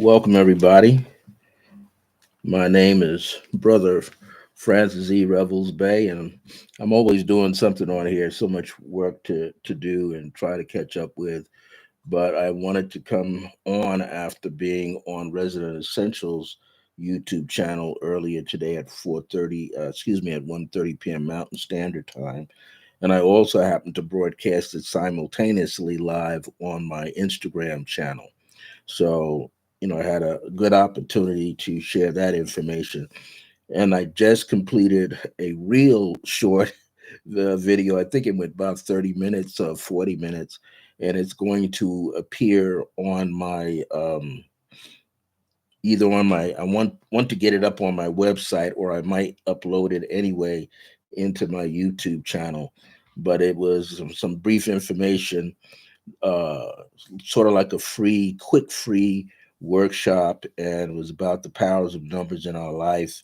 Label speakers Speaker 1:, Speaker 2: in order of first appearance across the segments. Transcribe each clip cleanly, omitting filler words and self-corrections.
Speaker 1: Welcome, everybody. My name is Brother Francis E. Revels-Bey, and I'm always doing something on here. So much work to do and try to catch up with. But I wanted to come on after being on Resident Essentials YouTube channel earlier today at 4:30. At 1:30 p.m. Mountain Standard Time, and I also happened to broadcast it simultaneously live on my Instagram channel. So, I had a good opportunity to share that information. And I just completed a real short video. I think it went about 30 minutes or 40 minutes. And it's going to appear on my either on my I want to get it up on my website, or I might upload it anyway into my YouTube channel. But it was some brief information, uh, sort of like a quick free workshop, and it was about the powers of numbers in our life.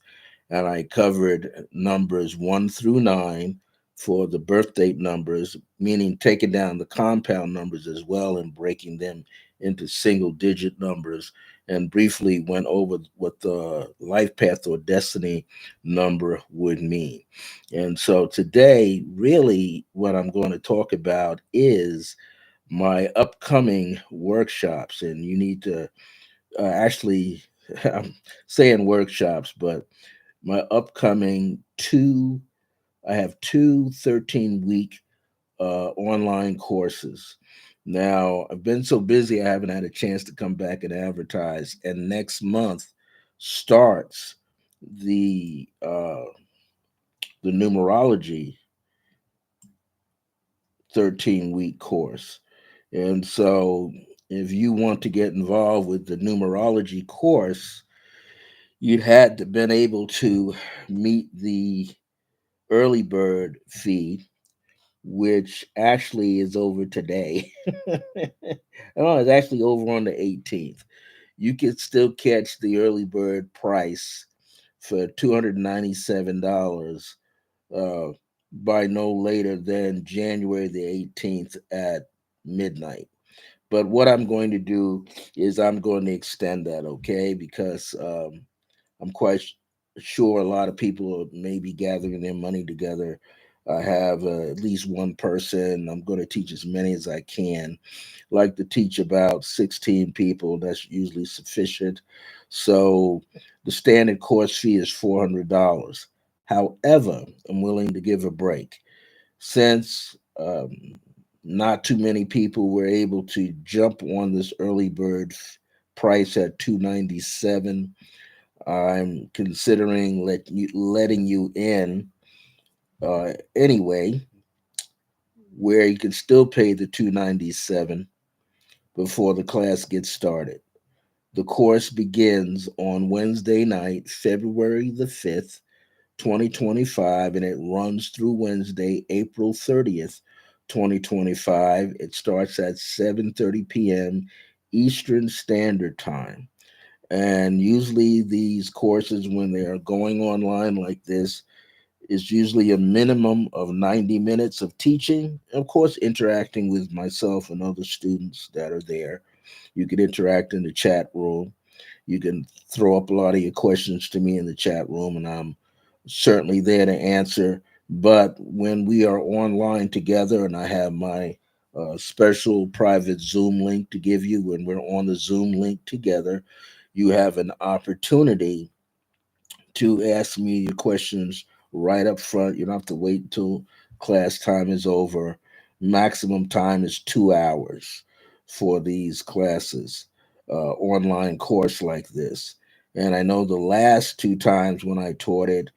Speaker 1: And I covered numbers 1 through 9 for the birth date numbers, meaning taking down the compound numbers as well and breaking them into single digit numbers, and briefly went over what the life path or destiny number would mean. And so today, really, what I'm going to talk about is my upcoming workshops. And you need to actually, I'm saying workshops, but my upcoming I have two 13-week online courses. Now, I've been so busy, I haven't had a chance to come back and advertise. And next month starts the the numerology 13-week course. And so, if you want to get involved with the numerology course, you'd had to been able to meet the early bird fee, which actually is over today. Oh, it's actually over on the 18th. You can still catch the early bird price for $297 uh, by no later than January the 18th at midnight. But what I'm going to do is I'm going to extend that, okay? Because I'm quite sure a lot of people are maybe gathering their money together. I have at least one person. I'm going to teach as many as I can. Like to teach about 16 people. That's usually sufficient. So the standard course fee is $400. However, I'm willing to give a break since not too many people were able to jump on this early bird price at 297. I'm considering letting you in anyway, where you can still pay the 297 before the class gets started. The course begins on Wednesday night, February the 5th, 2025, and it runs through Wednesday, April 30th, 2025. It starts at 7:30 p.m. Eastern Standard Time. And usually these courses, when they are going online like this, is usually a minimum of 90 minutes of teaching. Of course, interacting with myself and other students that are there. You can interact in the chat room. You can throw up a lot of your questions to me in the chat room, and I'm certainly there to answer. But when we are online together, and I have my special private Zoom link to give you, when we're on the Zoom link together, you have an opportunity to ask me your questions right up front. You don't have to wait until class time is over. Maximum time is 2 hours for these classes, online course like this. And I know the last two times when I taught it,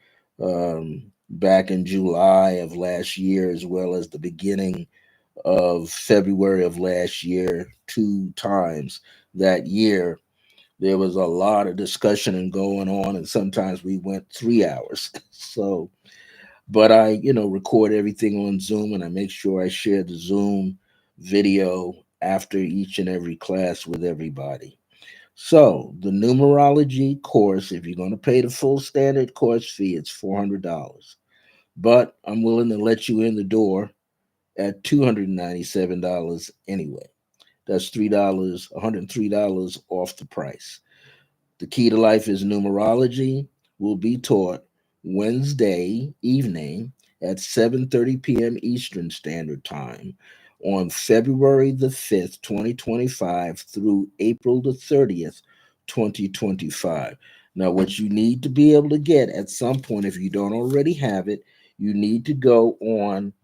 Speaker 1: back in July of last year, as well as the beginning of February of last year, two times that year, there was a lot of discussion and going on, and sometimes we went 3 hours. So, but I, record everything on Zoom, and I make sure I share the Zoom video after each and every class with everybody. So, the numerology course, if you're going to pay the full standard course fee, it's $400. But I'm willing to let you in the door at $297 anyway. That's $103 off the price. The Key to Life is Numerology will be taught Wednesday evening at 7:30 p.m. Eastern Standard Time on February the 5th, 2025 through April the 30th, 2025. Now, what you need to be able to get at some point, if you don't already have it, you need to go on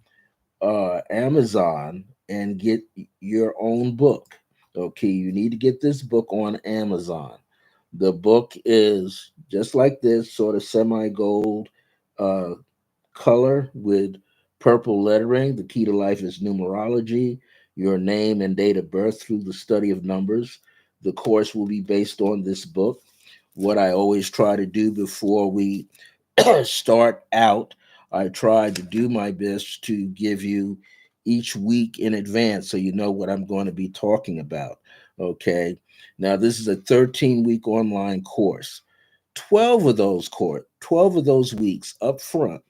Speaker 1: Amazon and get your own book. Okay, you need to get this book on Amazon. The book is just like this, sort of semi gold uh, color with purple lettering. The key to life is numerology, your name and date of birth through the study of numbers. The course will be based on this book. What I always try to do before we start out, I try to do my best to give you each week in advance so you know what I'm going to be talking about. Okay. Now, this is a 13-week online course. 12 of those weeks up front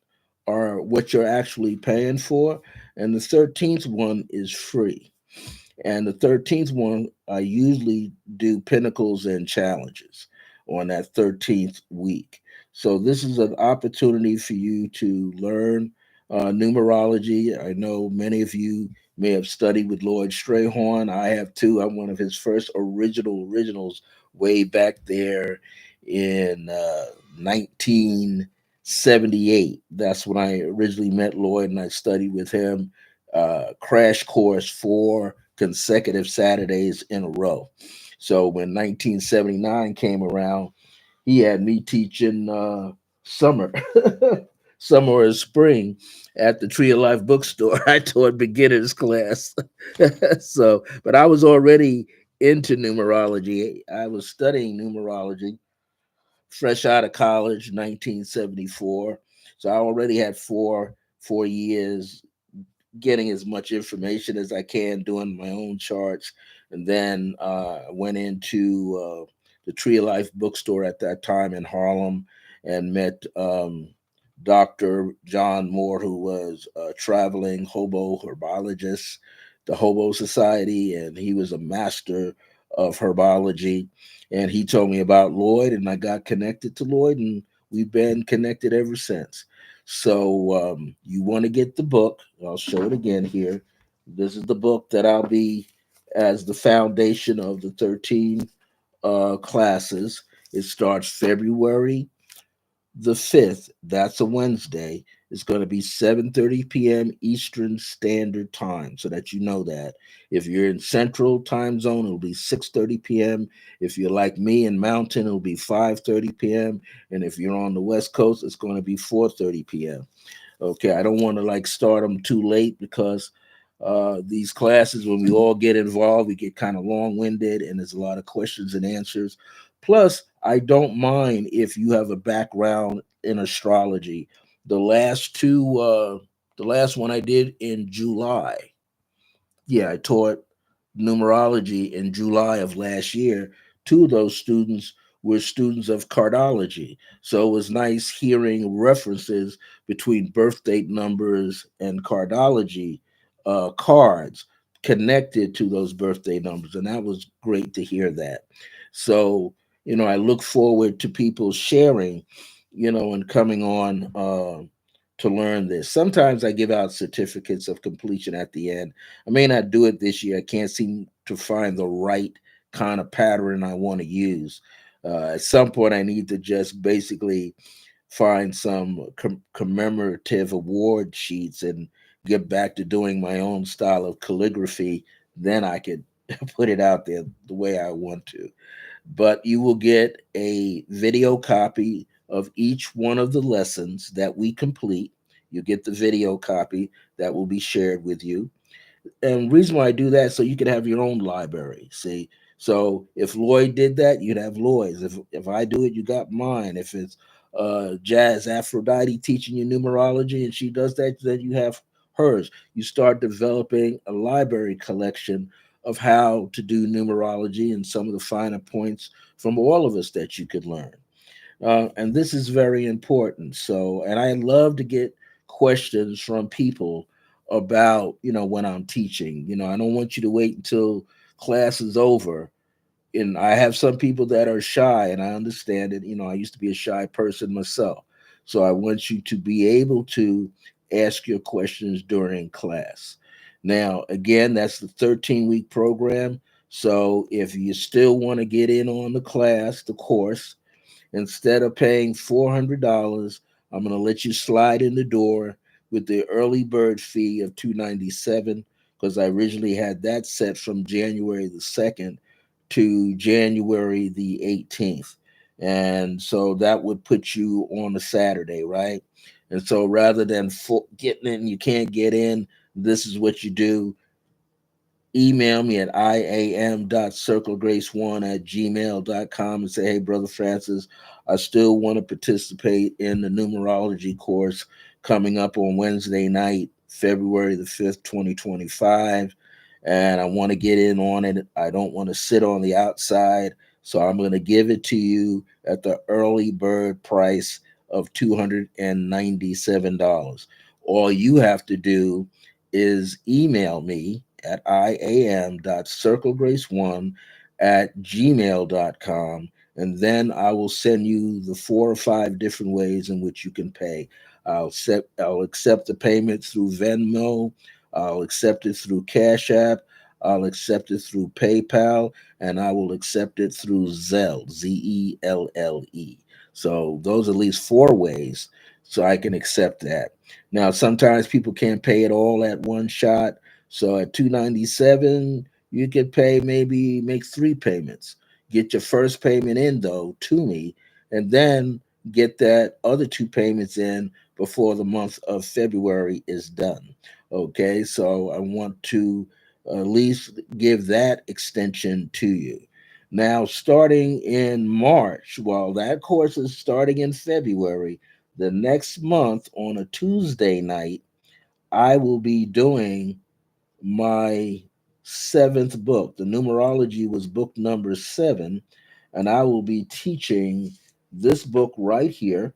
Speaker 1: are what you're actually paying for, and the 13th one is free. And the 13th one, I usually do pinnacles and challenges on that 13th week. So this is an opportunity for you to learn numerology. I know many of you may have studied with Lloyd Strayhorn. I have too. I'm one of his first originals way back there in 1978. That's when I originally met Lloyd, and I studied with him. Crash course 4 consecutive Saturdays in a row. So when 1979 came around, he had me teaching summer, summer or spring at the Tree of Life bookstore. I taught beginners class. So, but I was already into numerology. I was studying numerology fresh out of college, 1974. So I already had four years getting as much information as I can, doing my own charts, and then went into the Tree of Life bookstore at that time in Harlem and met Dr. John Moore, who was a traveling hobo herbologist, the Hobo Society, and he was a master of herbology. And he told me about Lloyd, and I got connected to Lloyd, and we've been connected ever since. So you want to get the book. I'll show it again here. This is the book that I'll be as the foundation of the 13 classes. It starts February the 5th. That's a Wednesday. It's going to be 7:30 p.m. Eastern Standard Time, so that you know that. If you're in Central Time Zone, it'll be 6:30 p.m. If you're like me in Mountain, it'll be 5:30 p.m. And if you're on the West Coast, it's going to be 4:30 p.m. Okay, I don't want to like start them too late because these classes, when we all get involved, we get kind of long winded and there's a lot of questions and answers. Plus, I don't mind if you have a background in astrology. The last two, the last one I did in July, yeah, I taught numerology in July of last year. Two of those students were students of cardology. So it was nice hearing references between birth date numbers and cardology cards connected to those birthday numbers. And that was great to hear that. So, I look forward to people sharing, and coming on to learn this. Sometimes I give out certificates of completion at the end. I may not do it this year. I can't seem to find the right kind of pattern I want to use. At some point, I need to just basically find some commemorative award sheets and get back to doing my own style of calligraphy. Then I could put it out there the way I want to. But you will get a video copy of each one of the lessons that we complete. You get the video copy that will be shared with you. And reason why I do that, so you can have your own library. See, so if Lloyd did that, you'd have Lloyd's. If I do it, you got mine. If it's Jazz Aphrodite teaching you numerology and she does that, then you have hers. You start developing a library collection of how to do numerology and some of the finer points from all of us that you could learn. And this is very important. So, and I love to get questions from people about, when I'm teaching. I don't want you to wait until class is over, and I have some people that are shy, and I understand it. I used to be a shy person myself. So I want you to be able to ask your questions during class. Now, again, that's the 13-week program. So if you still want to get in on the class, the course, instead of paying $400, I'm going to let you slide in the door with the early bird fee of $297 because I originally had that set from January the 2nd to January the 18th. And so that would put you on a Saturday, right? And so rather than getting in, you can't get in, this is what you do. Email me at iam.circlegrace1@gmail.com and say, hey, Brother Francis, I still want to participate in the numerology course coming up on Wednesday night, February the 5th, 2025. And I want to get in on it. I don't want to sit on the outside. So I'm going to give it to you at the early bird price of $297. All you have to do is email me at iam.circlegrace1@gmail.com, and then I will send you the 4 or 5 different ways in which you can pay. I'll accept the payment through Venmo. I'll accept it through Cash App. I'll accept it through PayPal, and I will accept it through Zelle, Zelle. So those are at least 4 ways, so I can accept that. Now, sometimes people can't pay it all at one shot. So at 297, you could pay, maybe make 3 payments. Get your first payment in though to me, and then get that other 2 payments in before the month of February is done. Okay, so I want to at least give that extension to you. Now, starting in March, well, that course is starting in February. The next month on a Tuesday night, I will be doing my 7th book. The numerology was book number 7, and I will be teaching this book right here.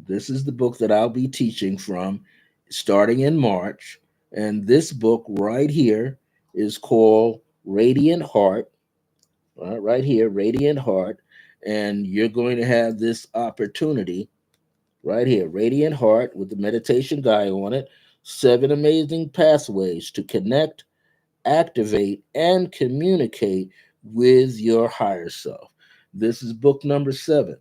Speaker 1: This is the book that I'll be teaching from starting in March. And this book right here is called Radiant Heart. Right here, Radiant Heart. And you're going to have this opportunity right here, Radiant Heart with the meditation guy on it. 7 amazing pathways to connect, activate, and communicate with your higher self. This is book number 7.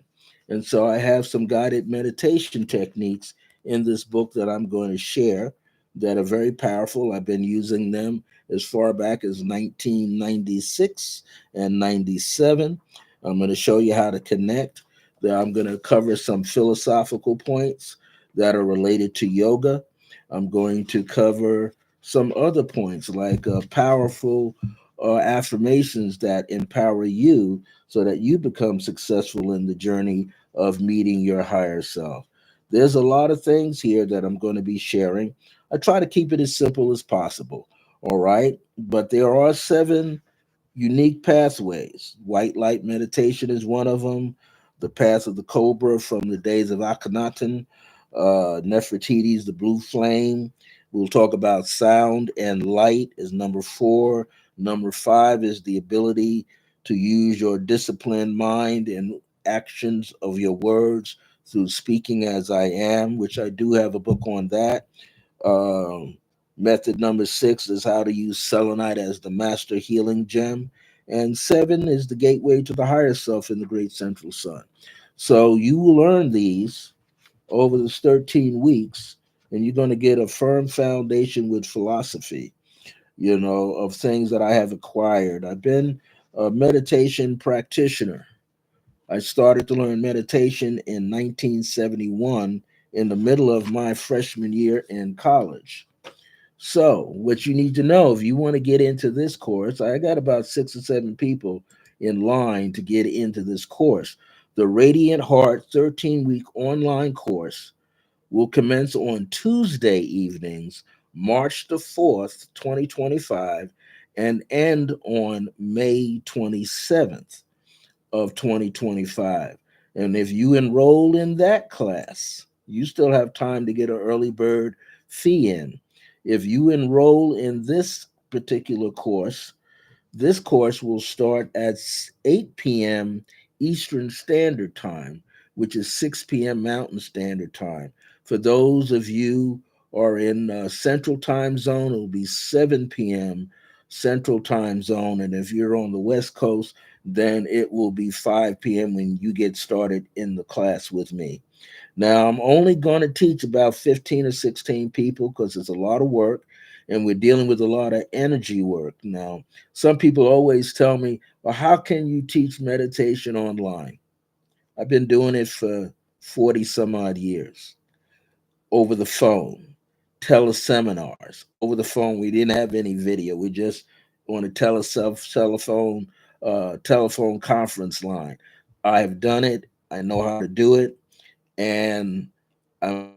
Speaker 1: And so I have some guided meditation techniques in this book that I'm going to share that are very powerful. I've been using them as far back as 1996 and 97. I'm going to show you how to connect. I'm going to cover some philosophical points that are related to yoga. I'm going to cover some other points like powerful affirmations that empower you so that you become successful in the journey of meeting your higher self. There's a lot of things here that I'm going to be sharing. I try to keep it as simple as possible. All right. But there are 7 unique pathways. White light meditation is one of them. The path of the cobra from the days of Akhenaten. Nefertiti's the blue flame. We'll talk about sound and light is number 4. Number 5 is the ability to use your disciplined mind and actions of your words through speaking as I am, which I do have a book on that. um, Method number 6 is how to use selenite as the master healing gem. And 7 is the gateway to the higher self in the great central sun. So you will learn these over this 13 weeks, and you're going to get a firm foundation with philosophy, of things that I have acquired. I've been a meditation practitioner. I started to learn meditation in 1971 in the middle of my freshman year in college. So, what you need to know if you want to get into this course, I got about 6 or 7 people in line to get into this course. The Radiant Heart 13-week online course will commence on Tuesday evenings, March the 4th, 2025, and end on May 27th of 2025. And if you enroll in that class, you still have time to get an early bird fee in. If you enroll in this particular course, this course will start at 8 p.m. Eastern Standard Time, which is 6 p.m. Mountain Standard Time. For those of you who are in Central Time Zone, it will be 7 p.m. Central Time Zone. And if you're on the West Coast, then it will be 5 p.m. when you get started in the class with me. Now, I'm only going to teach about 15 or 16 people because it's a lot of work and we're dealing with a lot of energy work. Now, some people always tell me, well, how can you teach meditation online? I've been doing it for 40 some odd years over the phone, teleseminars. Over the phone, we didn't have any video. We just on a telephone conference line. I've done it. I know how to do it, and I'm confident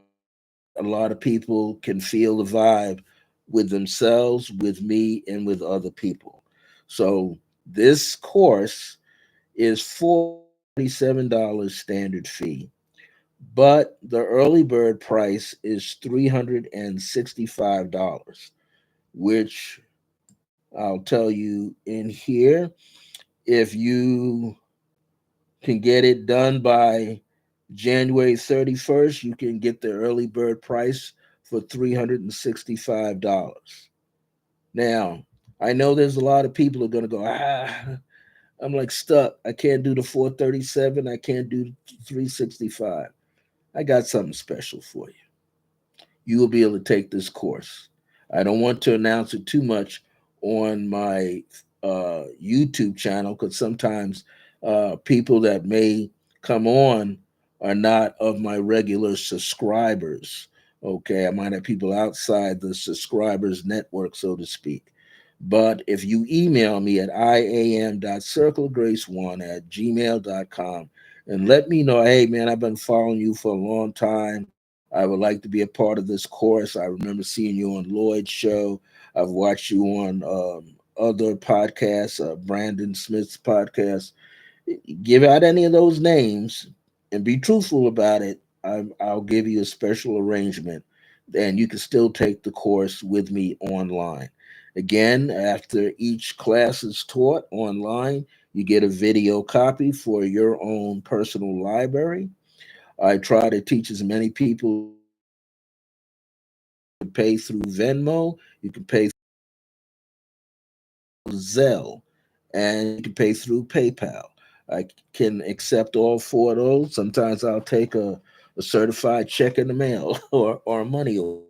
Speaker 1: that a lot of people can feel the vibe with themselves, with me, and with other people. So this course is $437 standard fee, but the early bird price is $365, which I'll tell you in here. If you can get it done by January 31st, you can get the early bird price for $365. Now, I know there's a lot of people who are going to go, I'm like stuck. I can't do the 437. I can't do 365. I got something special for you. You will be able to take this course. I don't want to announce it too much on my YouTube channel because sometimes people that may come on are not of my regular subscribers. Okay, I might have people outside the subscribers network, so to speak. But if you email me at iam.circlegrace1@gmail.com and let me know, hey man, I've been following you for a long time. I would like to be a part of this course. I remember seeing you on Lloyd's show. I've watched you on other podcasts, Brandon Smith's podcast. Give out any of those names and be truthful about it. I'll give you a special arrangement, and you can still take the course with me online. Again, after each class is taught online, you get a video copy for your own personal library. I try to teach as many people as possible. You can pay through Venmo, you can pay through Zelle, and you can pay through PayPal. I can accept all four of those. Sometimes I'll take a certified check in the mail or a money order.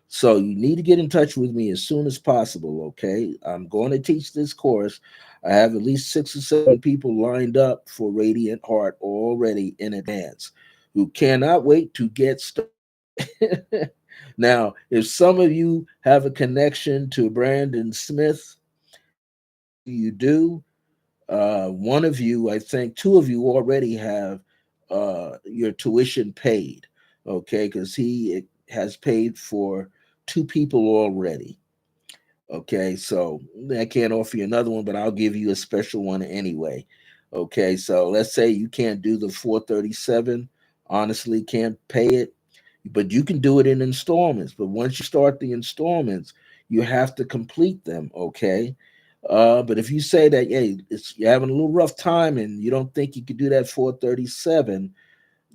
Speaker 1: So you need to get in touch with me as soon as possible, okay? I'm going to teach this course. I have at least 6 or 7 people lined up for Radiant Heart already in advance who cannot wait to get started. Now, if some of you have a connection to Brandon Smith, and maybe you do, one of you, I think two of you already have your tuition paid, okay? Because he has paid for 2 people already. Okay, so I can't offer you another one, but I'll give you a special one anyway. Okay, so let's say you can't do the 437, honestly, can't pay it, but you can do it in installments. But once you start the installments, you have to complete them. Okay. But if you say that, hey, you're having a little rough time and you don't think you could do that 437,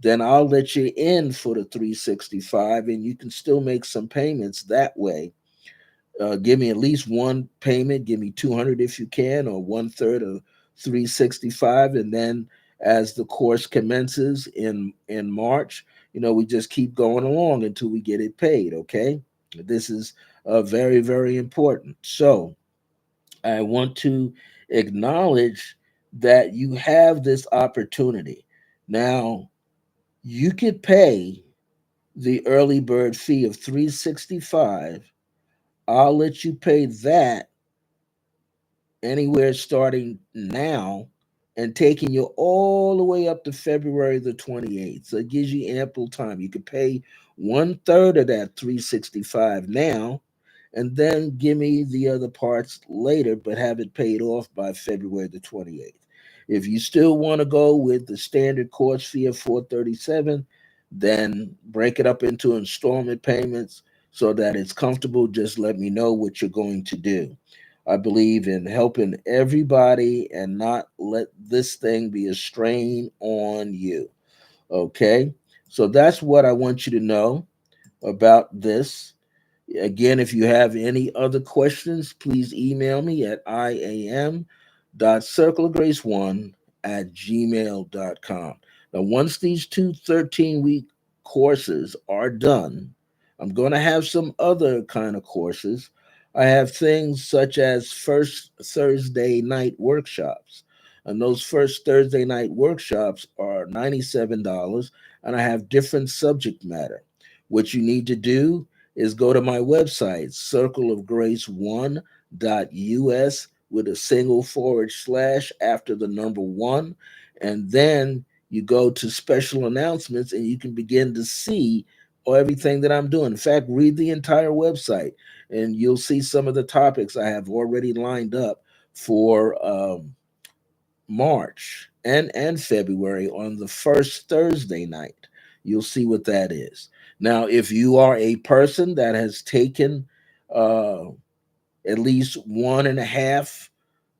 Speaker 1: then I'll let you in for the 365 and you can still make some payments that way. Give me at least one payment. Give me 200 if you can, or one third of 365, and then as the course commences in March, we just keep going along until we get it paid. Okay, this is very very important. So I want to acknowledge that you have this opportunity now. You could pay the early bird fee of 365. I'll let you pay that anywhere starting now and taking you all the way up to February the 28th. So it gives you ample time. You could pay one third of that 365 now and then give me the other parts later, but have it paid off by February the 28th. If you still want to go with the standard course fee of 437, then break it up into installment payments so that it's comfortable. Just let me know what you're going to do. I believe in helping everybody and not let this thing be a strain on you. Okay? So that's what I want you to know about this. Again, if you have any other questions, please email me at iam.circleofgrace1 at gmail.com. Now, once these two 13-week courses are done, I'm going to have some other kind of courses. I have things such as first Thursday night workshops. And those first Thursday night workshops are $97, and I have different subject matter. What you need to do is go to my website, circleofgrace1.us, with a single forward slash after the number one. And then you go to special announcements and you can begin to see everything that I'm doing. In fact, read the entire website and you'll see some of the topics I have already lined up for March and February on the first Thursday night. You'll see what that is. Now, if you are a person that has taken uh, at least 1.5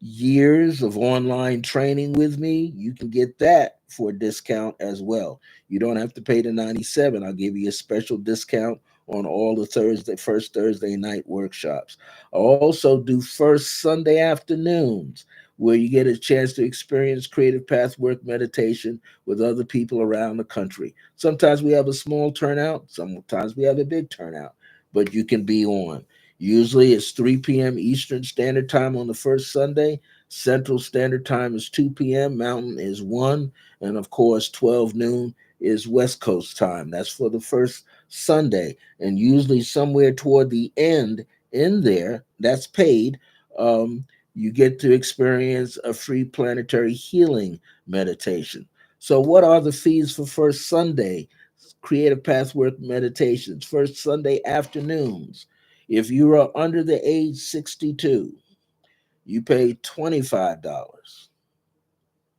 Speaker 1: years of online training with me, you can get that for a discount as well. You don't have to pay the 97. I'll give you a special discount on all the first Thursday night workshops. I also do first Sunday afternoons where you get a chance to experience creative path work meditation with other people around the country. Sometimes we have a small turnout, sometimes we have a big turnout, but you can be on. Usually it's 3 p.m. Eastern Standard Time on the first Sunday. Central Standard Time is 2 p.m. Mountain is 1. And of course, 12 noon is West Coast time. That's for the first Sunday. And usually somewhere toward the end in there, that's paid, you get to experience a free planetary healing meditation. So, what are the fees for first Sunday Creative Pathwork meditations? First Sunday afternoons. If you are under the age 62, you pay $25.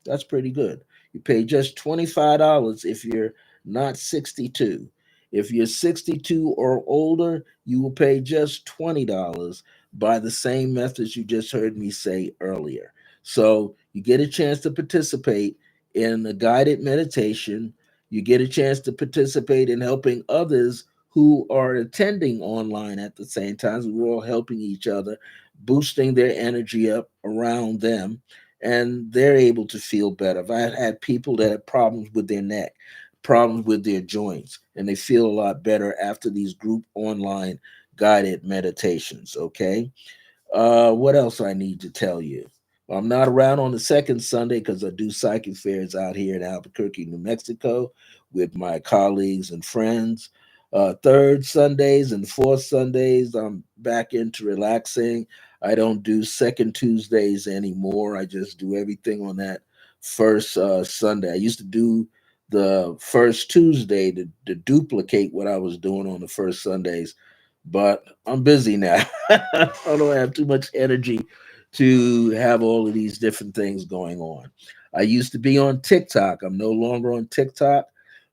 Speaker 1: That's pretty good. You pay just $25 if you're not 62. If you're 62 or older, you will pay just $20 by the same methods you just heard me say earlier. So you get a chance to participate in a guided meditation. You get a chance to participate in helping others who are attending online at the same time. So we're all helping each other, boosting their energy up around them, and they're able to feel better. I've had people that have problems with their neck, problems with their joints, and they feel a lot better after these group online guided meditations. Okay. What else I need to tell you? Well, I'm not around on the second Sunday because I do psychic fairs out here in Albuquerque, New Mexico, with my colleagues and friends. Third Sundays and fourth Sundays, I'm back into relaxing. I don't do second Tuesdays anymore. I just do everything on that first Sunday. I used to do the first Tuesday to duplicate what I was doing on the first Sundays, but I'm busy now. I don't have too much energy to have all of these different things going on. I used to be on TikTok. I'm no longer on TikTok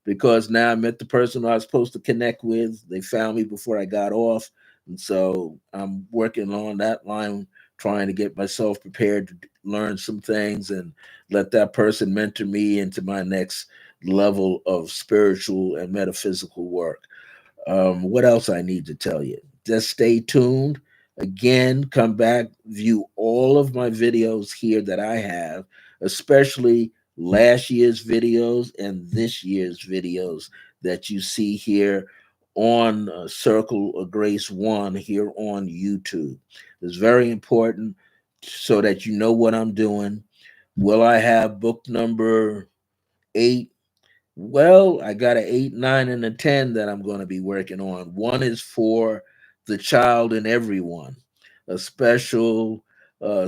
Speaker 1: because now I met the person I was supposed to connect with. They found me before I got off. And so I'm working on that line, trying to get myself prepared to learn some things and let that person mentor me into my next level of spiritual and metaphysical work. What else I need to tell you? Just stay tuned. Again, come back, view all of my videos here that I have, especially last year's videos and this year's videos that you see here on Circle of Grace One here on YouTube. It's very important so that you know what I'm doing. Will I have book number 8? Well, I got an 8, 9, and a 10 that I'm going to be working on. One is for the child and everyone, a special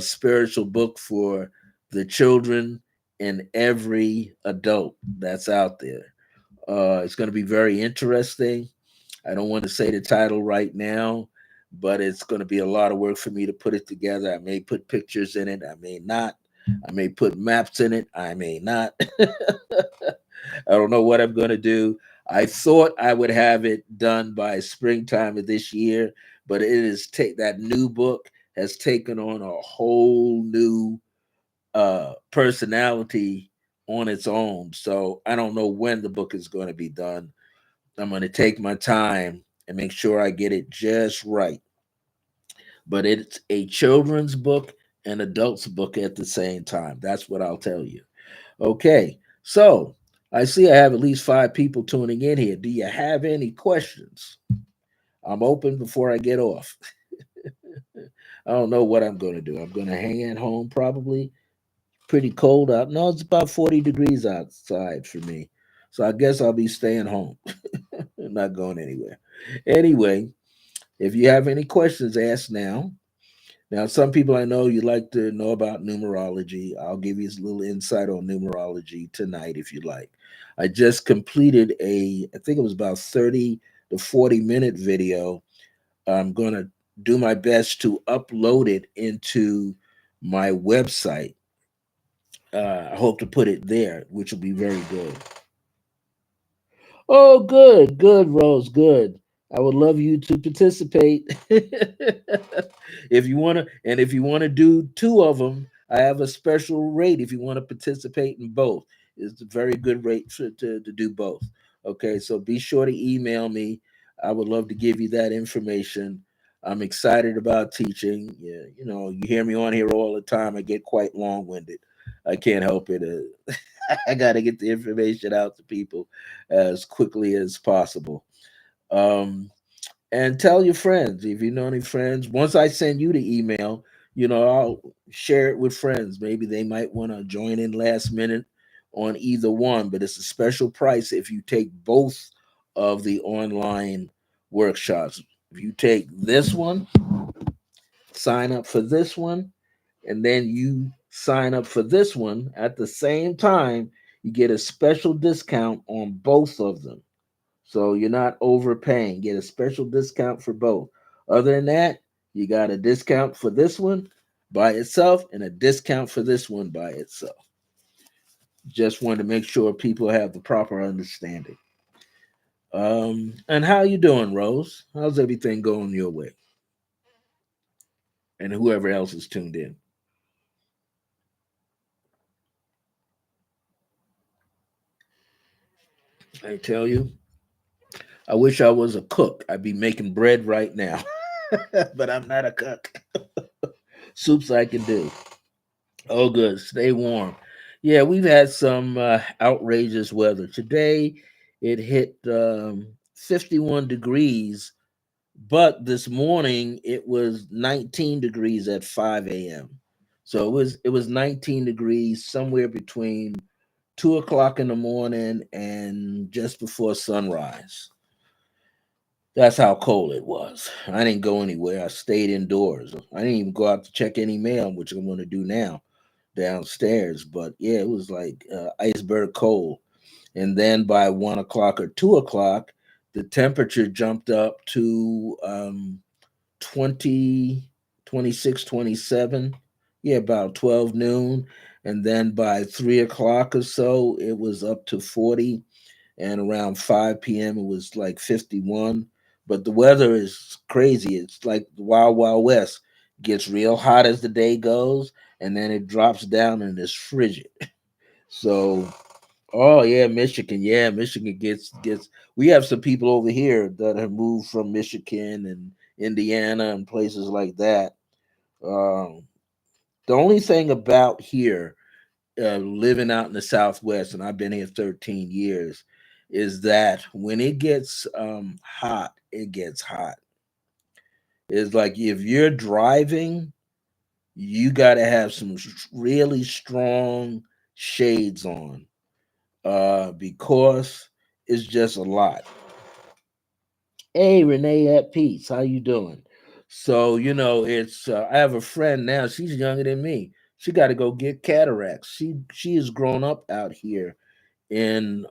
Speaker 1: spiritual book for the children and every adult that's out there. It's going to be very interesting. I don't want to say the title right now, but it's going to be a lot of work for me to put it together. I may put pictures in it, I may not. I may put maps in it, I may not. I don't know what I'm going to do. I thought I would have it done by springtime of this year, but it is take that new book has taken on a whole new personality on its own. So I don't know when the book is going to be done. I'm going to take my time and make sure I get it just right. But it's a children's book and adults book at the same time. That's what I'll tell you. Okay. So I see I have at least 5 people tuning in here. Do you have any questions? I'm open before I get off. I don't know what I'm going to do. I'm going to hang at home probably. Pretty cold out. No, it's about 40 degrees outside for me. So I guess I'll be staying home. Not going anywhere. Anyway, if you have any questions, ask now. Now, some people I know you like to know about numerology. I'll give you a little insight on numerology tonight if you like. I just completed I think it was about 30 to 40-minute video. I'm going to do my best to upload it into my website. I hope to put it there, which will be very good. Oh, good, good, Rose, good. I would love you to participate. If you want to, and if you want to do 2 of them, I have a special rate if you want to participate in both. It's a very good rate to do both. Okay, so be sure to email me. I would love to give you that information. I'm excited about teaching. Yeah, you hear me on here all the time. I get quite long winded. I can't help it. I got to get the information out to people as quickly as possible. Um, and tell your friends if you know any friends. Once I send you the email, I'll share it with friends. Maybe they might want to join in last minute on either one, but it's a special price if you take both of the online workshops. If you take this one, sign up for this one, and then you sign up for this one at the same time, you get a special discount on both of them. So you're not overpaying. Get a special discount for both. Other than that, you got a discount for this one by itself and a discount for this one by itself. Just wanted to make sure people have the proper understanding. And how you doing, Rose? How's everything going your way? And whoever else is tuned in. I tell you, I wish I was a cook. I'd be making bread right now. But I'm not a cook. Soups I can do. Oh, good. Stay warm. Yeah, we've had some outrageous weather. Today it hit 51 degrees, but this morning it was 19 degrees at 5 a.m. So it was 19 degrees somewhere between 2 o'clock in the morning and just before sunrise. That's how cold it was. I didn't go anywhere. I stayed indoors. I didn't even go out to check any mail, which I'm going to do now downstairs. But yeah, it was like iceberg cold. And then by 1 o'clock or 2 o'clock, the temperature jumped up to 20, 26, 27. Yeah, about 12 noon. And then by 3 o'clock or so, it was up to 40, and around 5 p.m. it was like 51. But the weather is crazy. It's like the wild, wild west. Gets real hot as the day goes, and then it drops down and it's frigid. So, oh yeah, Michigan. Yeah, Michigan gets. We have some people over here that have moved from Michigan and Indiana and places like that. Um, the only thing about here living out in the Southwest, and I've been here 13 years, is that when it gets hot, it gets hot. It's like if you're driving, you got to have some really strong shades on because it's just a lot. Hey, Renee at Peace, how you doing? So it's I have a friend now. She's younger than me. She got to go get cataracts. She has grown up out here in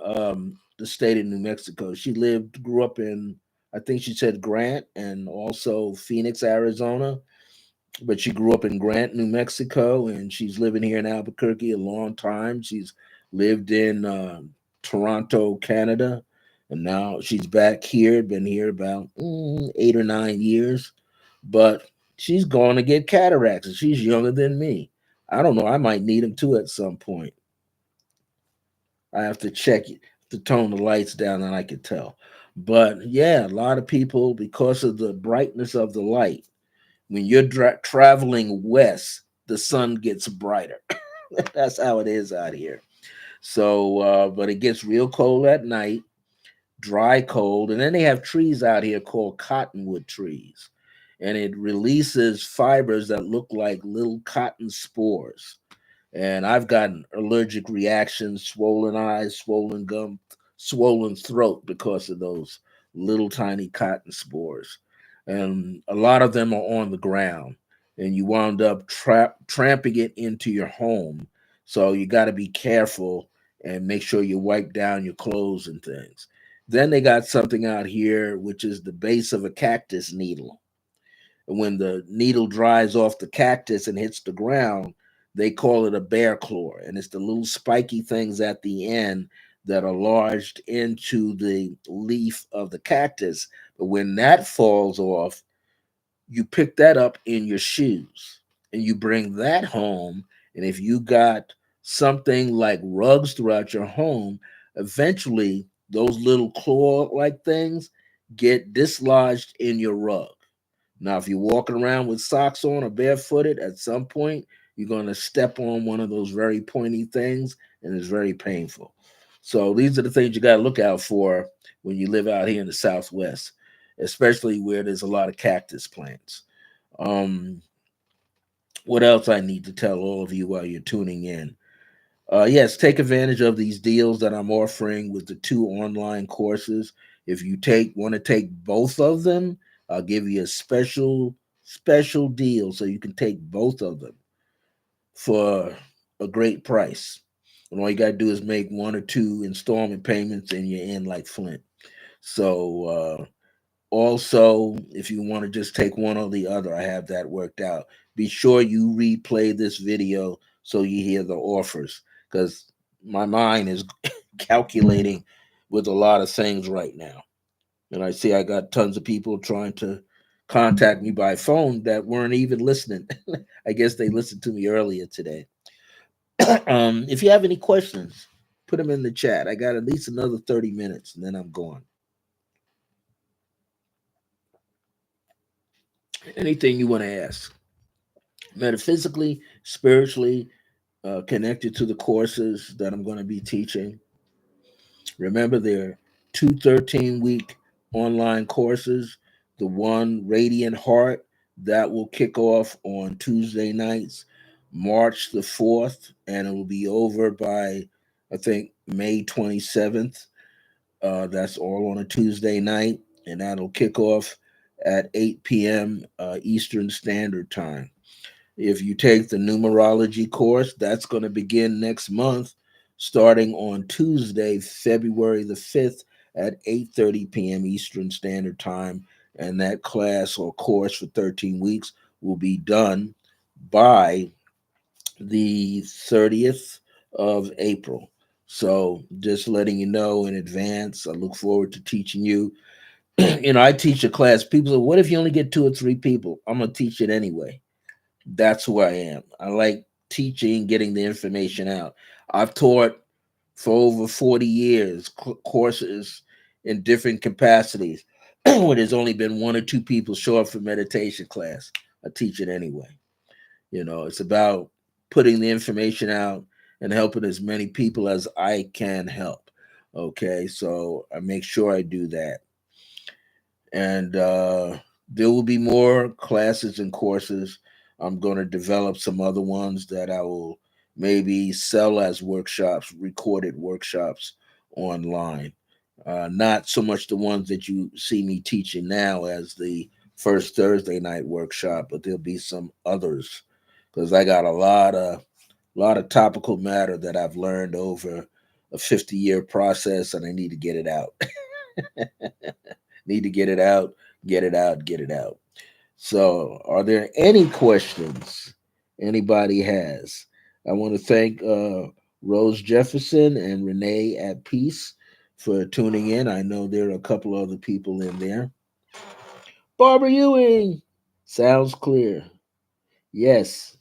Speaker 1: the state of New Mexico. She grew up in, I think she said Grant and also Phoenix, Arizona, but she grew up in Grant, New Mexico, and she's living here in Albuquerque a long time. She's lived in Toronto, Canada. And now she's back here, been here about 8 or 9 years, but she's going to get cataracts, and she's younger than me. I don't know. I might need them too at some point. I have to check it to tone the lights down, and I can tell. But yeah, a lot of people, because of the brightness of the light, when you're traveling west, the sun gets brighter. That's how it is out here. So, but it gets real cold at night, dry cold, and then they have trees out here called cottonwood trees, and it releases fibers that look like little cotton spores, and I've gotten allergic reactions, swollen eyes, swollen gum, swollen throat because of those little tiny cotton spores. And a lot of them are on the ground, and you wound up tramping it into your home. So you got to be careful and make sure you wipe down your clothes and things. Then they got something out here, which is the base of a cactus needle. When the needle dries off the cactus and hits the ground, they call it a bear claw. And it's the little spiky things at the end that are lodged into the leaf of the cactus. But when that falls off, you pick that up in your shoes and you bring that home. And if you got something like rugs throughout your home, eventually those little claw like things get dislodged in your rug. Now, if you're walking around with socks on or barefooted, at some point you're going to step on one of those very pointy things, and it's very painful. So these are the things you got to look out for when you live out here in the Southwest, especially where there's a lot of cactus plants. Um, what else I need to tell all of you while you're tuning in? Yes, take advantage of these deals that I'm offering with the two online courses. If you take want to take both of them, I'll give you a special deal so you can take both of them for a great price. And all you got to do is make one or two installment payments, and you're in like Flint. So also, if you want to just take one or the other, I have that worked out. Be sure you replay this video so you hear the offers, because my mind is calculating with a lot of things right now. And I see I got tons of people trying to contact me by phone that weren't even listening. I guess they listened to me earlier today. If you have any questions, put them in the chat. I got at least another 30 minutes and then I'm gone. Anything you want to ask, metaphysically, spiritually, connected to the courses that I'm going to be teaching. Remember, there are two 13-week online courses. The one, Radiant Heart, that will kick off on Tuesday nights, March the 4th, and it will be over by, I think, May 27th. That's all on a Tuesday night, and that'll kick off at 8 p.m. Eastern Standard Time. If you take the numerology course, that's going to begin next month, starting on Tuesday, February the 5th at 8:30 p.m. Eastern Standard Time. And that class or course for 13 weeks will be done by the 30th of April. So just letting you know in advance, I look forward to teaching you. I teach a class. People say, what if you only get two or three people? I'm going to teach it anyway. That's who I am. I like teaching, getting the information out. I've taught for over 40 years courses in different capacities where there's only been one or two people show up for meditation class. I teach it anyway. It's about putting the information out and helping as many people as I can help. Okay, so I make sure I do that. And there will be more classes and courses. I'm going to develop some other ones that I will maybe sell as workshops, recorded workshops online. Not so much the ones that you see me teaching now as the first Thursday night workshop, but there'll be some others because I got a lot of topical matter that I've learned over a 50-year process, and I need to get it out. Need to get it out, get it out, get it out. So, are there any questions anybody has? I want to thank Rose Jefferson and Renee at Peace for tuning in. I know there are a couple other people in there. Barbara Ewing sounds clear. Yes,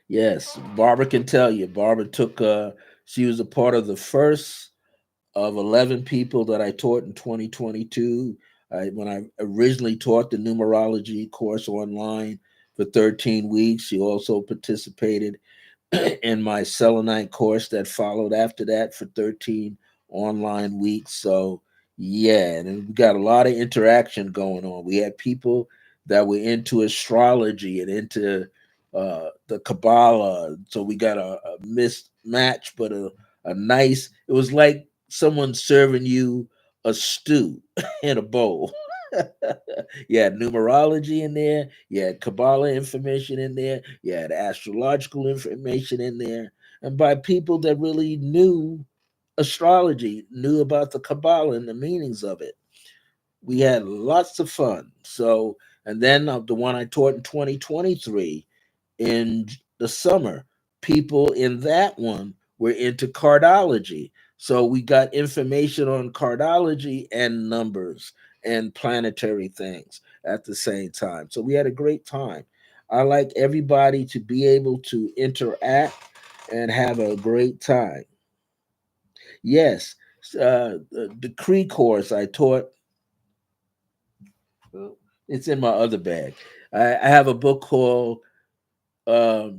Speaker 1: yes. Barbara can tell you. Barbara took. She was a part of the first of 11 people that I taught in 2022. When I originally taught the numerology course online for 13 weeks, she also participated in my selenite course that followed after that for 13 online weeks. So, yeah, and we got a lot of interaction going on. We had people that were into astrology and into the Kabbalah. So we got a mismatch, but a nice, it was like someone serving you a stew in a bowl. You had numerology in there, you had Kabbalah information in there, you had astrological information in there, and by people that really knew astrology, knew about the Kabbalah and the meanings of it. We had lots of fun. So, and then the one I taught in 2023 in the summer, people in that one were into cardology. So we got information on cardology and numbers and planetary things at the same time. So we had a great time. I like everybody to be able to interact and have a great time. Yes, the decree course I taught, it's in my other bag. I have a book called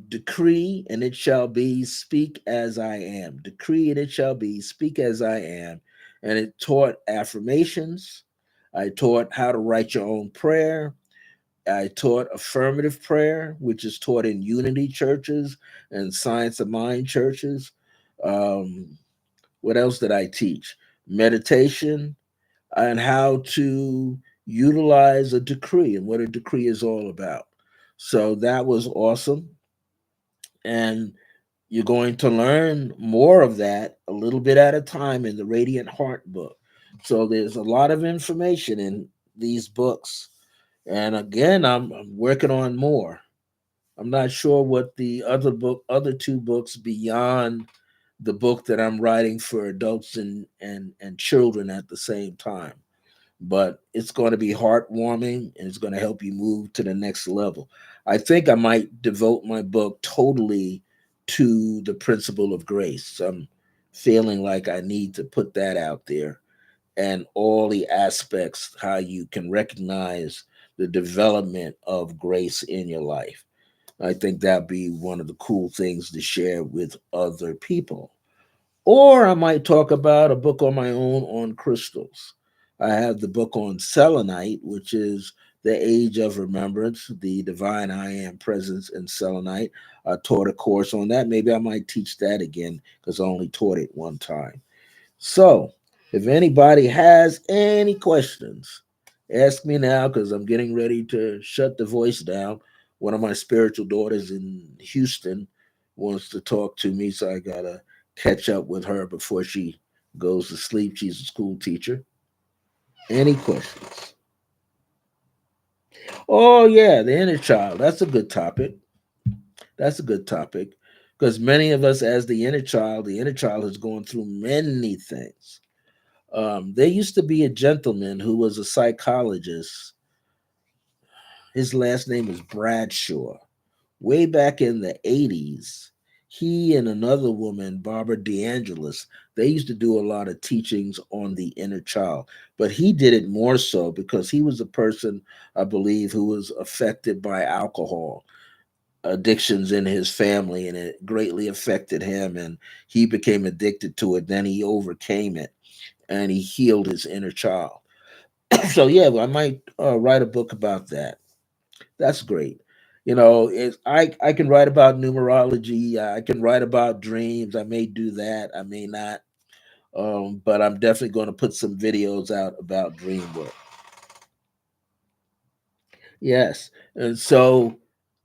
Speaker 1: Decree and it shall be, speak as I am. Decree and it shall be, speak as I am. And it taught affirmations. I taught how to write your own prayer. I taught affirmative prayer, which is taught in unity churches and science of mind churches. Um, what else did I teach? Meditation and how to utilize a decree and what a decree is all about. So that was awesome. And you're going to learn more of that a little bit at a time in the Radiant Heart book. So there's a lot of information in these books. And again, I'm working on more. I'm not sure what the other two books beyond the book that I'm writing for adults and children at the same time, but it's going to be heartwarming and it's going to help you move to the next level. I think I might devote my book totally to the principle of grace. I'm feeling like I need to put that out there and all the aspects, how you can recognize the development of grace in your life. I think that'd be one of the cool things to share with other people. Or I might talk about a book on my own on crystals. I have the book on selenite, which is the age of remembrance, the divine I am presence in selenite. I taught a course on that. Maybe I might teach that again because I only taught it one time. So, if anybody has any questions, ask me now because I'm getting ready to shut the voice down. One of my spiritual daughters in Houston wants to talk to me, so I gotta catch up with her before she goes to sleep. She's a school teacher. Any questions? Oh, yeah, the inner child. That's a good topic. That's a good topic because many of us, as the inner child has gone through many things. There used to be a gentleman who was a psychologist. His last name was Bradshaw. Way back in the 80s, he and another woman, Barbara DeAngelis, they used to do a lot of teachings on the inner child. But he did it more so because he was a person, I believe, who was affected by alcohol addictions in his family, and it greatly affected him. And he became addicted to it. Then he overcame it and he healed his inner child. So yeah, I might write a book about that. That's great. I can write about numerology. I can write about dreams. I may do that. I may not. But I'm definitely going to put some videos out about dream work. Yes. And so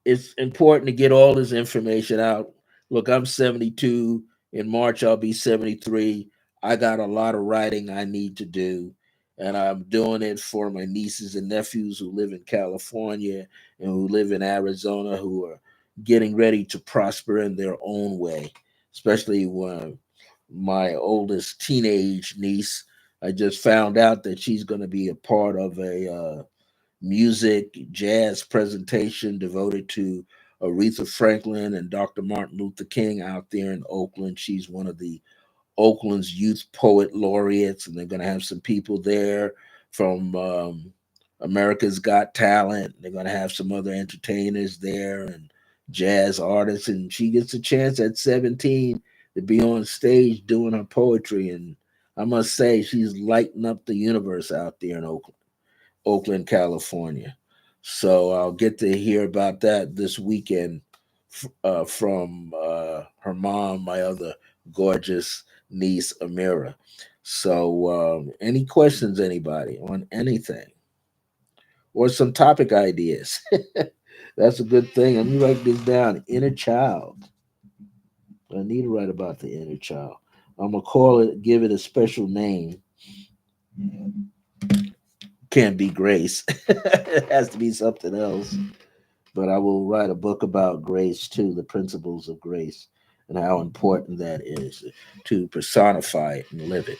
Speaker 1: it's important to get all this information out. Look, I'm 72. In March, I'll be 73. I got a lot of writing I need to do. And I'm doing it for my nieces and nephews who live in California and who live in Arizona who are getting ready to prosper in their own way, especially when my oldest teenage niece. I just found out that she's going to be a part of a music jazz presentation devoted to Aretha Franklin and Dr. Martin Luther King out there in Oakland. She's one of the Oakland's youth poet laureates, and they're going to have some people there from America's Got Talent. They're going to have some other entertainers there and jazz artists, and she gets a chance at 17 to be on stage doing her poetry. And I must say, she's lighting up the universe out there in Oakland, California. So I'll get to hear about that this weekend from her mom, my other gorgeous niece, Amira. So, any questions, anybody, on anything or some topic ideas? That's a good thing. Let me write this down. Inner child. I need to write about the inner child. I'm gonna call it, give it a special name. Can't be Grace. It has to be something else. But I will write a book about grace too, the principles of grace, and how important that is to personify it and live it.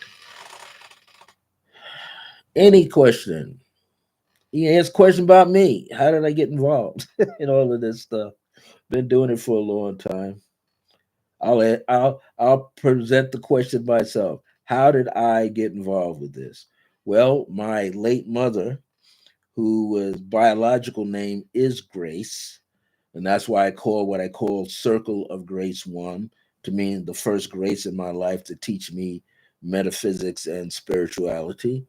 Speaker 1: Any question? You ask a question about me. How did I get involved in all of this stuff? Been doing it for a long time. I'll present the question myself. How did I get involved with this? Well, my late mother, who was biological name is Grace, and that's why I call what I call Circle of Grace One, to mean the first grace in my life to teach me metaphysics and spirituality.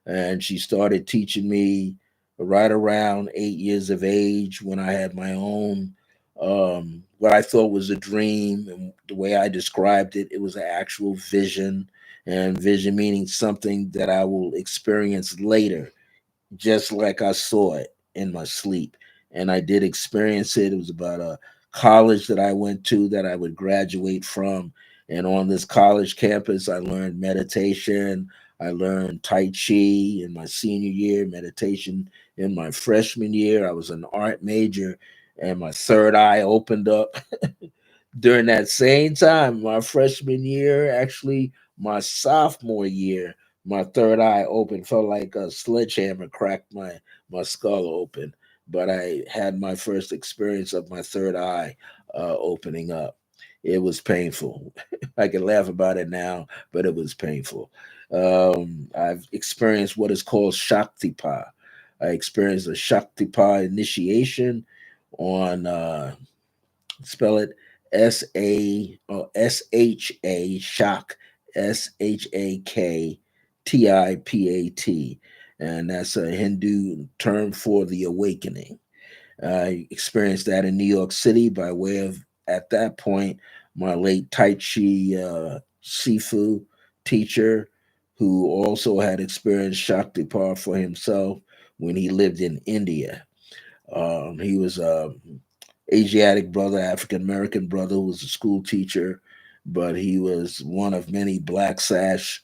Speaker 1: And she started teaching me right around 8 years of age, when I had my own, what I thought was a dream. And the way I described it, it was an actual vision, and vision meaning something that I will experience later, just like I saw it in my sleep. And I did experience it. It was about a college that I went to that I would graduate from. And on this college campus, I learned meditation. I learned Tai Chi in my senior year, meditation in my freshman year. I was an art major, and my third eye opened up during that same time, my freshman year, actually my sophomore year, my third eye open. Felt like a sledgehammer cracked my skull open. But I had my first experience of my third eye opening up. It was painful. I can laugh about it now, but it was painful. I've experienced what is called Shaktipa. I experienced a Shaktipa initiation on spell it Sha shock, Shaktipat, and that's a Hindu term for the awakening. I experienced that in New York City by way of, at that point, my late Tai Chi Sifu teacher, who also had experienced Shaktipat for himself when he lived in India. He was a Asiatic brother, African American brother, who was a school teacher, but he was one of many black sash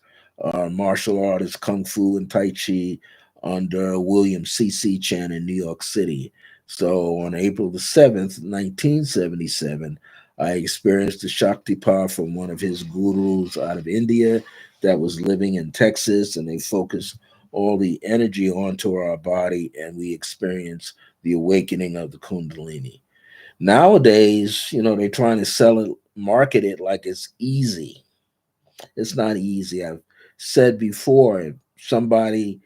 Speaker 1: martial artists, kung fu and tai chi, under William C.C. Chan in New York City. So on April the 7th, 1977, I experienced the Shaktipat from one of his gurus out of India that was living in Texas, and they focused all the energy onto our body, and we experienced the awakening of the Kundalini. Nowadays, they're trying to sell it, market it like it's easy. It's not easy. I've said before, if somebody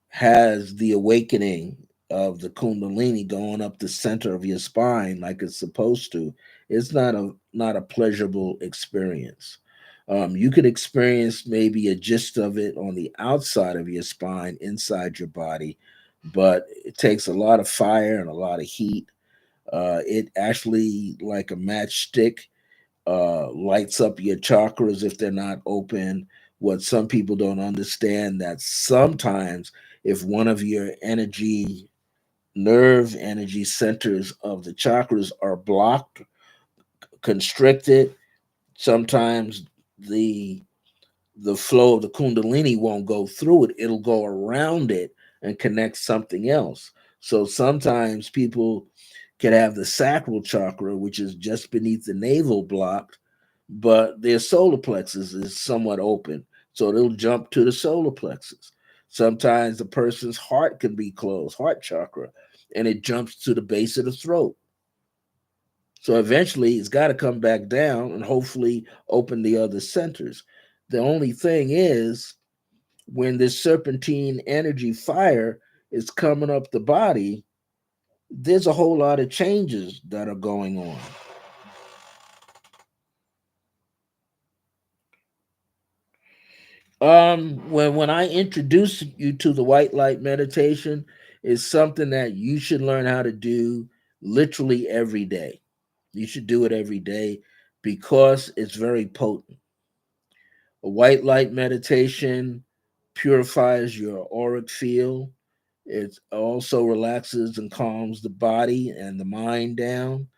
Speaker 1: has the awakening of the Kundalini going up the center of your spine like it's supposed to, it's not a pleasurable experience. You could experience maybe a gist of it on the outside of your spine, inside your body, but it takes a lot of fire and a lot of heat. It actually, like a matchstick, lights up your chakras if they're not open. What some people don't understand, that sometimes if one of your nerve energy centers of the chakras are blocked, constricted, sometimes the the flow of the kundalini won't go through it. It'll go around it and connect something else. So sometimes people can have the sacral chakra, which is just beneath the navel, blocked, but their solar plexus is somewhat open, so they'll jump to the solar plexus. Sometimes the person's heart can be closed, heart chakra, and it jumps to the base of the throat. So eventually it's got to come back down and hopefully open the other centers. The only thing is, when this serpentine energy fire is coming up the body, there's a whole lot of changes that are going on. When I introduce you to the white light meditation, is something that you should learn how to do literally every day. You should do it every day because it's very potent. A white light meditation purifies your auric field. It also relaxes and calms the body and the mind down.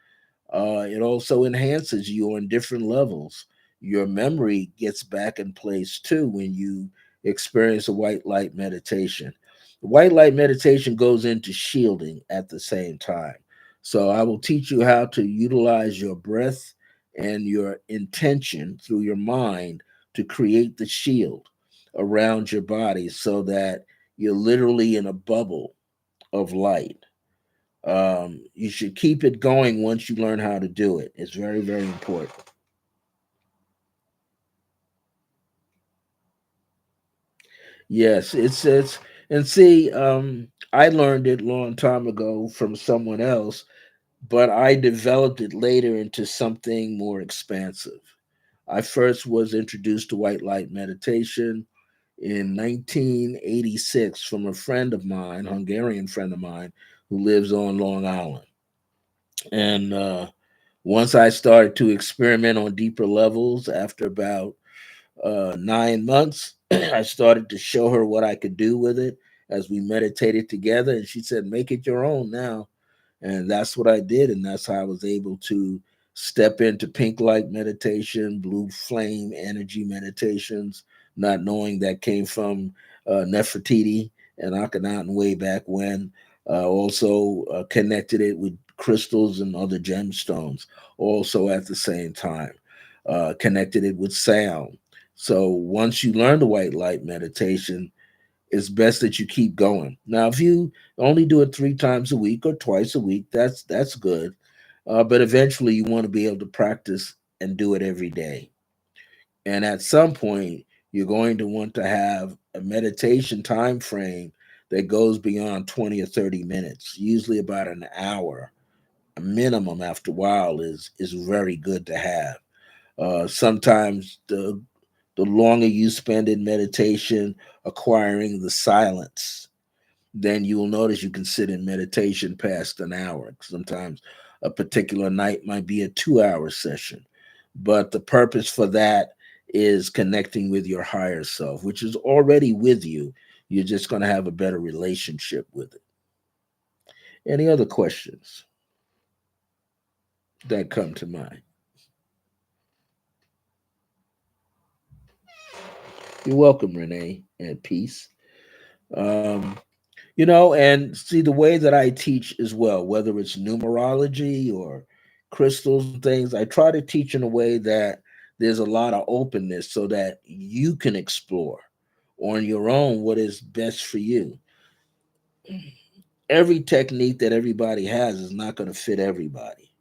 Speaker 1: It also enhances you on different levels. Your memory gets back in place too when you experience a white light meditation. The white light meditation goes into shielding at the same time. So I will teach you how to utilize your breath and your intention through your mind to create the shield around your body so that you're literally in a bubble of light. You should keep it going once you learn how to do it. It's very, very important. Yes, it's and see, I learned it a long time ago from someone else, but I developed it later into something more expansive. I first was introduced to white light meditation in 1986 from a friend of mine, Hungarian friend of mine, who lives on Long Island. And once I started to experiment on deeper levels after about 9 months, I started to show her what I could do with it as we meditated together. And she said, make it your own now. And that's what I did. And that's how I was able to step into pink light meditation, blue flame energy meditations, not knowing that came from Nefertiti and Akhenaten way back when. Also connected it with crystals and other gemstones, also at the same time. Connected it with sound. So once you learn the white light meditation, it's best that you keep going. Now, if you only do it 3 times a week or twice a week, that's good. But eventually, you want to be able to practice and do it every day. And at some point, you're going to want to have a meditation time frame that goes beyond 20 or 30 minutes, usually about an hour. A minimum after a while is very good to have. Sometimes the longer you spend in meditation, acquiring the silence, then you will notice you can sit in meditation past an hour. Sometimes a particular night might be a 2 hour session. But the purpose for that is connecting with your higher self, which is already with you. You're just going to have a better relationship with it. Any other questions that come to mind? You're welcome, Renee, and peace. Um, and see the way that I teach as well, whether it's numerology or crystals and things, I try to teach in a way that there's a lot of openness so that you can explore on your own what is best for you. Every technique that everybody has is not going to fit everybody,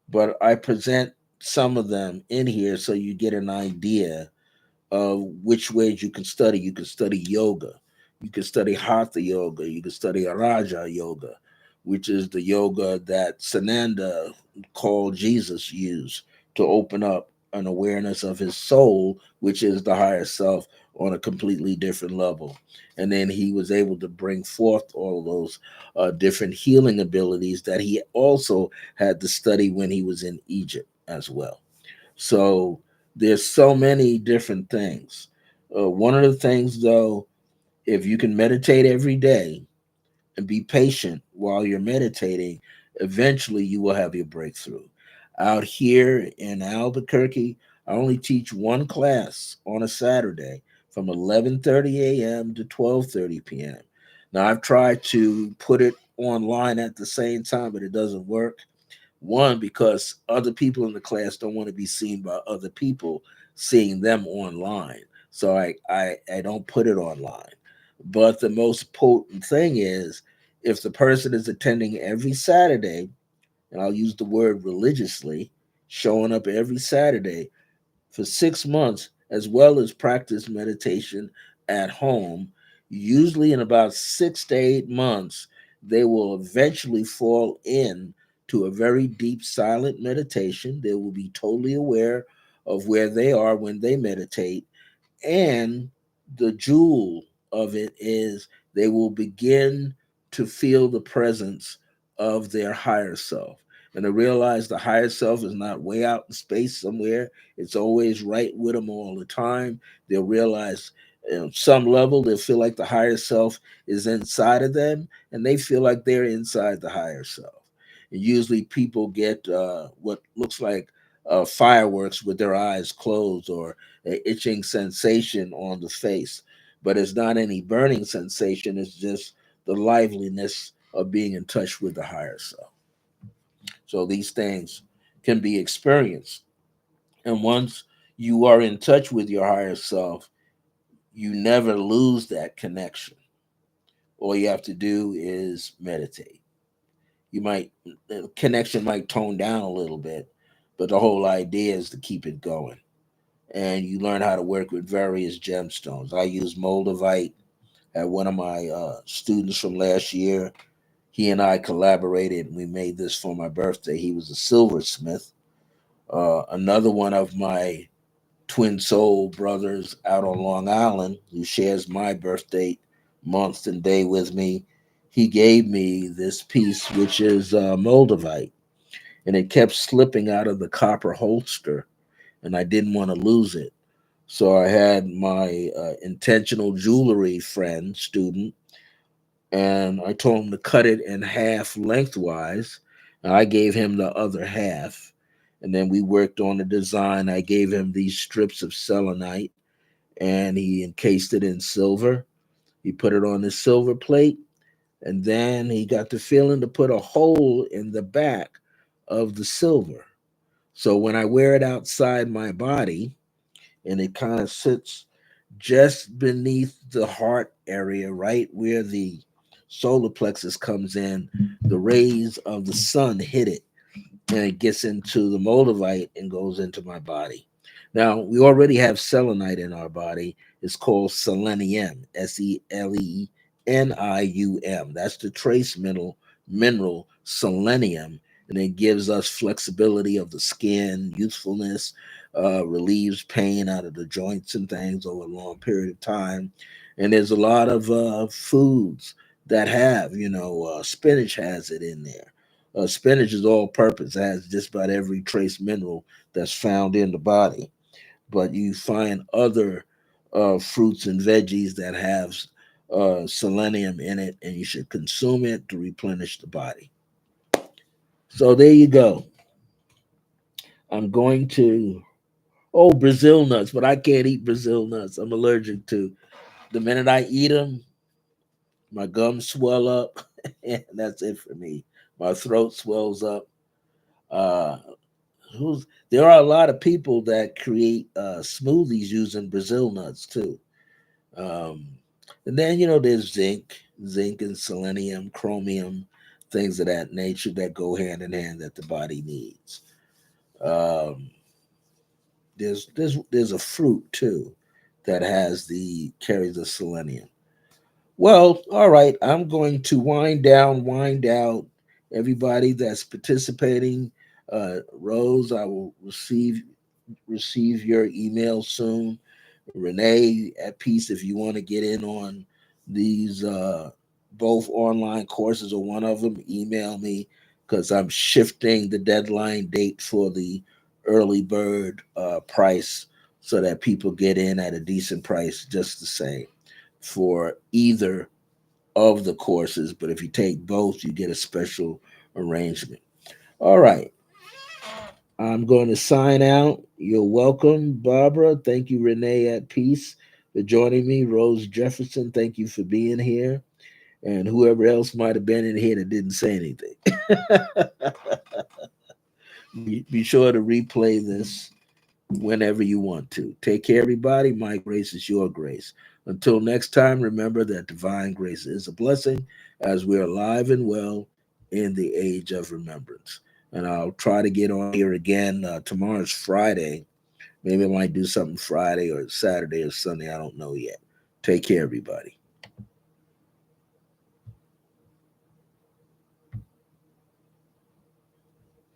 Speaker 1: but I present some of them in here so you get an idea of which ways you can study. You can study yoga. You can study hatha yoga. You can study Raja yoga, which is the yoga that Sananda called Jesus used to open up an awareness of his soul, which is the higher self, on a completely different level. And then he was able to bring forth all of those different healing abilities that he also had to study when he was in Egypt as well. So there's so many different things. One of the things, though, if you can meditate every day and be patient while you're meditating, eventually you will have your breakthrough. Out here in Albuquerque, I only teach one class on a Saturday from 11:30 a.m. to 12:30 p.m. Now I've tried to put it online at the same time, but it doesn't work. One, because other people in the class don't want to be seen by other people seeing them online. So I don't put it online. But the most potent thing is if the person is attending every Saturday, and I'll use the word religiously, showing up every Saturday for 6 months, as well as practice meditation at home, usually in about 6 to 8 months, they will eventually fall in to a very deep silent meditation. They will be totally aware of where they are when they meditate, and the jewel of it is they will begin to feel the presence of their higher self. And to realize the higher self is not way out in space somewhere, it's always right with them all the time. They'll realize some level, they'll feel like the higher self is inside of them, and they feel like they're inside the higher self. And usually people get what looks like fireworks with their eyes closed, or an itching sensation on the face, but it's not any burning sensation. It's just the liveliness of being in touch with the higher self. So these things can be experienced. And once you are in touch with your higher self, you never lose that connection. All you have to do is meditate. You might, the connection might tone down a little bit, but the whole idea is to keep it going. And you learn how to work with various gemstones. I use moldavite. At one of my students from last year, he and I collaborated and we made this for my birthday. He was a silversmith. Another one of my twin soul brothers out on Long Island, who shares my birthday month and day with me, he gave me this piece, which is moldavite, and it kept slipping out of the copper holster, and I didn't want to lose it. So I had my intentional jewelry friend, student, and I told him to cut it in half lengthwise. And I gave him the other half. And then we worked on the design. I gave him these strips of selenite, and he encased it in silver. He put it on his silver plate, and then he got the feeling to put a hole in the back of the silver. So when I wear it outside my body, and it kind of sits just beneath the heart area, right where the solar plexus comes in. The rays of the sun hit it, and it gets into the moldavite and goes into my body. Now, we already have selenite in our body. It's called selenium, Selenium. That's the trace mineral selenium, and it gives us flexibility of the skin, youthfulness, relieves pain out of the joints and things over a long period of time. And there's a lot of foods that have, spinach has it in there. Spinach is all purpose. It has just about every trace mineral that's found in the body. But you find other fruits and veggies that have selenium in it, and you should consume it to replenish the body. So there you go. I'm going to, oh, Brazil nuts, but I can't eat Brazil nuts. I'm allergic to. The minute I eat them, my gums swell up, and that's it for me. My throat swells up. Uh, there are a lot of people that create smoothies using Brazil nuts too. Um, and then there's zinc and selenium, chromium, things of that nature that go hand in hand that the body needs. Um, there's a fruit too that has the carries the selenium. Well, all right. I'm going to wind down, wind out everybody that's participating. Rose, I will receive your email soon. Renee, at peace, if you want to get in on these both online courses or one of them, email me because I'm shifting the deadline date for the early bird price so that people get in at a decent price just the same for either of the courses. But if you take both, you get a special arrangement. All right. I'm going to sign out. You're welcome, Barbara. Thank you, Renee at Peace, for joining me. Rose Jefferson, thank you for being here. And whoever else might have been in here that didn't say anything. Be sure to replay this whenever you want to. Take care, everybody. My grace is your grace. Until next time, remember that divine grace is a blessing as we're alive and well in the age of remembrance. And I'll try to get on here again. Tomorrow's Friday. Maybe I might do something Friday or Saturday or Sunday. I don't know yet. Take care, everybody.